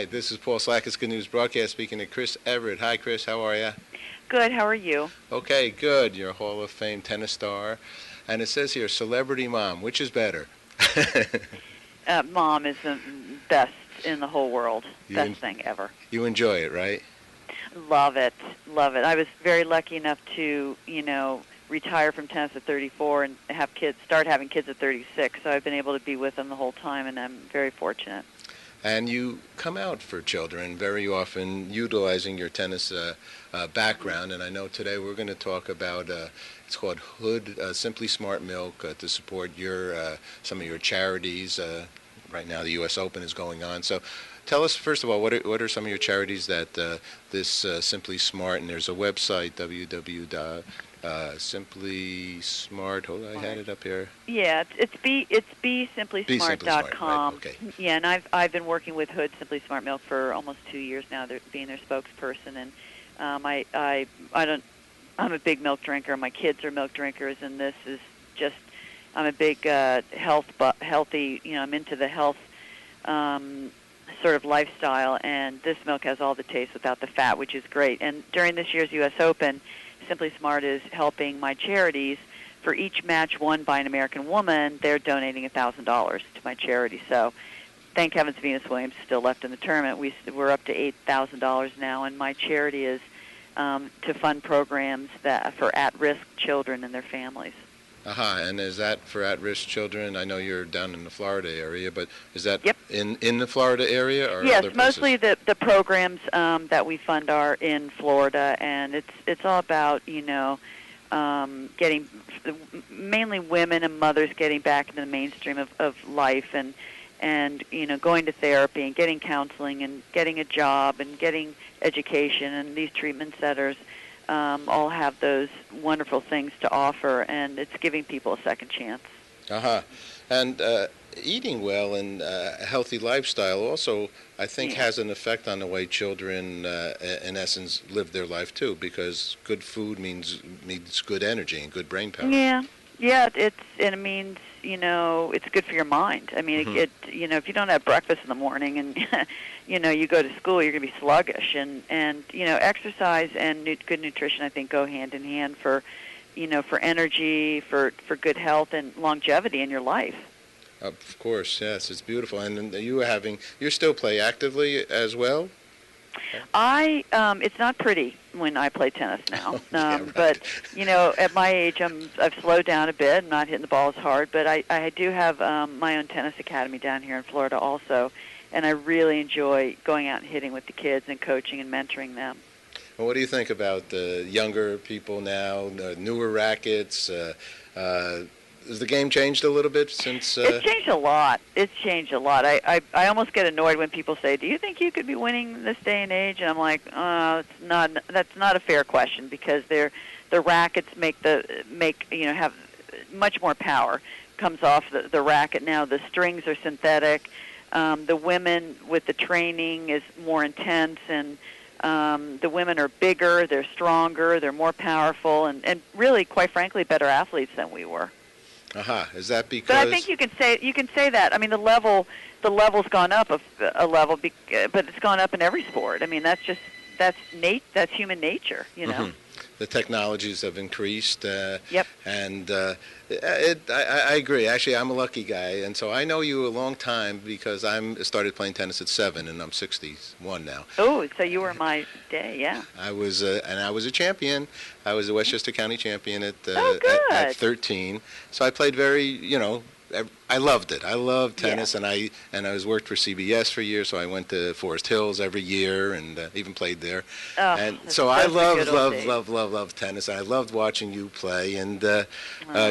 Hi, this is Paul Slack's Good News Broadcast speaking to Chris Everett. Hi, Chris. How are you? Good. How are you? Okay, good. You're a Hall of Fame tennis star. And it says here, celebrity mom. Which is better? Mom is the best in the whole world. You, Best en- thing ever. you enjoy it, right? Love it. Love it. I was very lucky enough to, retire from tennis at 34 and start having kids at 36. So I've been able to be with them the whole time, and I'm very fortunate. And you come out for children very often utilizing your tennis background. And I know today we're going to talk about, it's called Hood Simply Smart Milk to support some of your charities. Right now the U.S. Open is going on. So tell us, first of all, what are some of your charities that this Simply Smart, and there's a website, Simply Smart. Hold on, I had it up here. Yeah, it's bsimplysmart.com. Right, okay. Yeah, and I've been working with Hood Simply Smart Milk for almost 2 years now, being their spokesperson, and I'm a big milk drinker. My kids are milk drinkers, and this is just I'm a big healthy. I'm into the health sort of lifestyle, and this milk has all the taste without the fat, which is great. And during this year's U.S. Open, Simply Smart is helping my charities. For each match won by an American woman, they're donating $1,000 to my charity. So thank heavens Venus Williams is still left in the tournament. We're up to $8,000 now, and my charity is to fund programs for at-risk children and their families. And is that for at-risk children? I know you're down in the Florida area, but is that Yep. in the Florida area or Yes, other places? mostly the programs that we fund are in Florida, and it's all about getting mainly women and mothers getting back into the mainstream of life and going to therapy and getting counseling and getting a job and getting education, and these treatment centers all have those wonderful things to offer, and it's giving people a second chance. And eating well and a healthy lifestyle also, I think, has an effect on the way children, in essence, live their life too, because good food means good energy and good brain power. Yeah, it means it's good for your mind. I mean, if you don't have breakfast in the morning and you go to school, you're going to be sluggish. And exercise and good nutrition, I think, go hand in hand for energy, for good health and longevity in your life. Of course, yes, it's beautiful. And you still play actively as well? It's not pretty when I play tennis now. Yeah, right. But at my age, I've slowed down a bit. I'm not hitting the ball as hard, but I do have my own tennis academy down here in Florida also, and I really enjoy going out and hitting with the kids and coaching and mentoring them. Well, what do you think about the younger people now, newer rackets? Has the game changed a little bit since? It's changed a lot. I almost get annoyed when people say, "Do you think you could be winning this day and age?" And I'm like, that's not a fair question, because the rackets have much more power comes off the racket now. The strings are synthetic. The women with the training is more intense, and the women are bigger, they're stronger, they're more powerful, and really, quite frankly, better athletes than we were. Is that because? But I think you can say that. I mean, the level's gone up a level, but it's gone up in every sport. I mean, that's human nature, Mm-hmm. The technologies have increased. Yep. And I agree. Actually, I'm a lucky guy, and so I know you a long time because I started playing tennis at 7, and I'm 61 now. Oh, so you were my day, yeah. I was a champion. I was a Westchester County champion at 13. So I played I loved it. I loved tennis, and I worked for CBS for years. So I went to Forest Hills every year and even played there. Oh, and so I loved tennis. I loved watching you play, and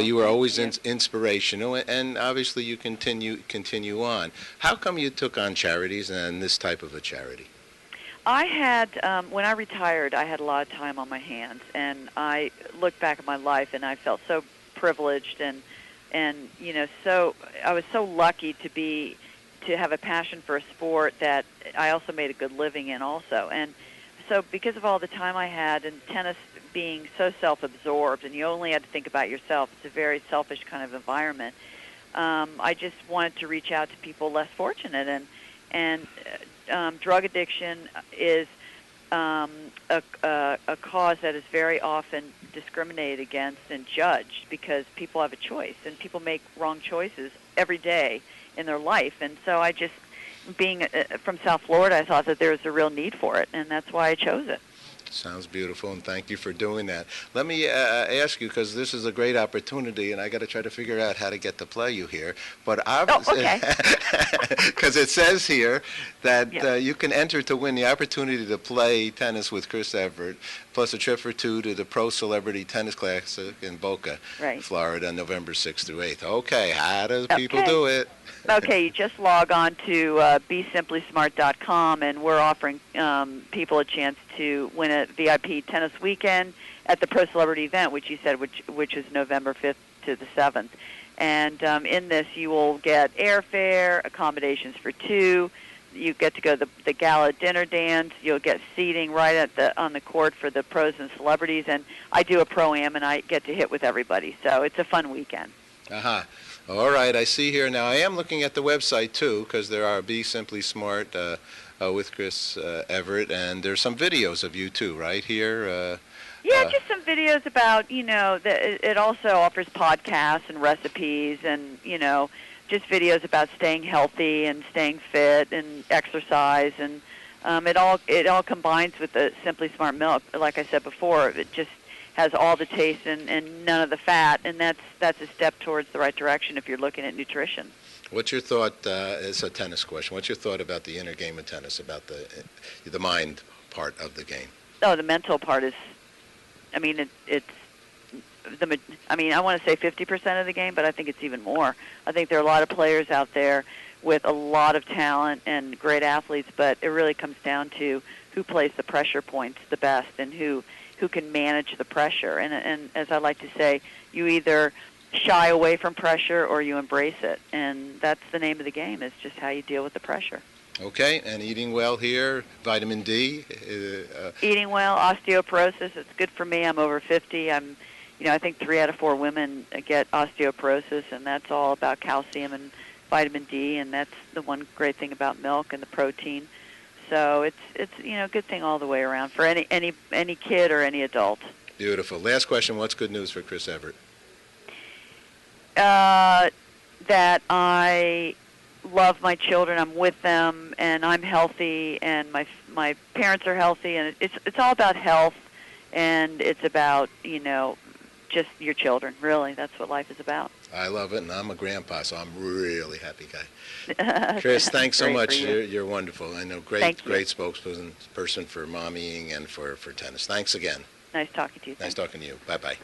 you were always inspirational. And obviously, you continue on. How come you took on charities and this type of a charity? I had, when I retired, I had a lot of time on my hands, and I looked back at my life, and I felt so privileged and so I was so lucky to have a passion for a sport that I also made a good living in also. And so because of all the time I had, and tennis being so self-absorbed and you only had to think about yourself, it's a very selfish kind of environment, I just wanted to reach out to people less fortunate and drug addiction is a cause that is very often discriminated against and judged because people have a choice, and people make wrong choices every day in their life. And so I just, being from South Florida, I thought that there was a real need for it, and that's why I chose it. Sounds beautiful, and thank you for doing that. Let me ask you, because this is a great opportunity, and I got to try to figure out how to get to play you here. But okay. Because it says here that Yep. you can enter to win the opportunity to play tennis with Chris Evert, plus a trip or two to the Pro Celebrity Tennis Classic in Boca, Right. Florida, November 6th through 8th. Okay, how do people do it? Okay, you just log on to BeSimplySmart.com, and we're offering people a chance to win a VIP tennis weekend at the Pro Celebrity event, which you said, which is November 5th to the 7th. And in this, you will get airfare, accommodations for two. You get to go to the gala dinner dance. You'll get seating right on the court for the pros and celebrities. And I do a pro-am, and I get to hit with everybody. So it's a fun weekend. Uh-huh. All right, I see here. Now, I am looking at the website, too, because there are Be Simply Smart with Chris Evert, and there's some videos of you, too, right here? Just some videos about, it also offers podcasts and recipes and, just videos about staying healthy and staying fit and exercise. And it all combines with the Simply Smart milk. Like I said before, it just has all the taste and none of the fat, and that's a step towards the right direction if you're looking at nutrition. What's your thought, it's a tennis question, what's your thought about the inner game of tennis, about the mind part of the game? Oh, the mental part is, I want to say 50% of the game, but I think it's even more. I think there are a lot of players out there with a lot of talent and great athletes, but it really comes down to who plays the pressure points the best and who can manage the pressure. And as I like to say, you either shy away from pressure or you embrace it. And that's the name of the game, is just how you deal with the pressure. Okay, and eating well here, vitamin D? Eating well, osteoporosis, it's good for me. I'm over 50. I think 3 out of 4 women get osteoporosis, and that's all about calcium and vitamin D, and that's the one great thing about milk and the protein. So it's a good thing all the way around for any kid or any adult. Beautiful. Last question, what's good news for Chris Evert? That I love my children, I'm with them, and I'm healthy, and my parents are healthy, and it's all about health, and it's about, just your children, really. That's what life is about. I love it, and I'm a grandpa, so I'm a really happy guy. Chris, thanks so much. You're wonderful. I know, great spokesperson for mommying and for tennis. Thanks again. Nice talking to you. Nice talking to you. Bye-bye.